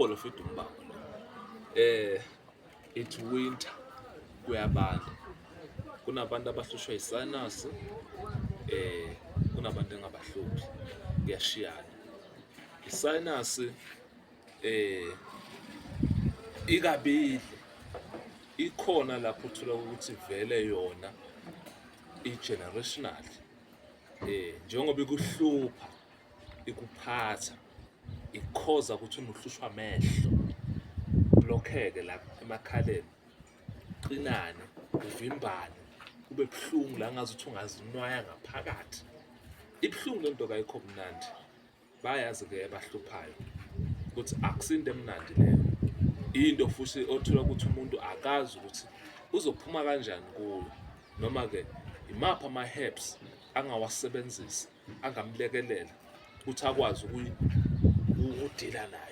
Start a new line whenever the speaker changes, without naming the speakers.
Umbholofidi umbango lo. It's winter kuyabanda. Kunabantu abahlushwa isinus, kunabantu engabahluphi, kuyashiyana. Isinus ikabili, ikhona lapho uthola ukuthi vele yona i-generational, njengoba ikuhlupha ikuphatha ikukhoza ukuthi unohlushwa amehlo, block-eke la emakhaleni, qinane, uvimbane, kube buhlungu la ngazuthi ungazinwaya ngaphakathi. Ibuhlungu lento kayikho mnandi. Bayazi-ke abahluphayo ukuthi akusinto emnandi leyo. Into futhi othola ukuthi umuntu akazi ukuthi uzophuma kanjani kuyo, noma-ke imaphi ama-herbs angawasebenzisa angamlekelela ukuthi akwazi ukudila nayo.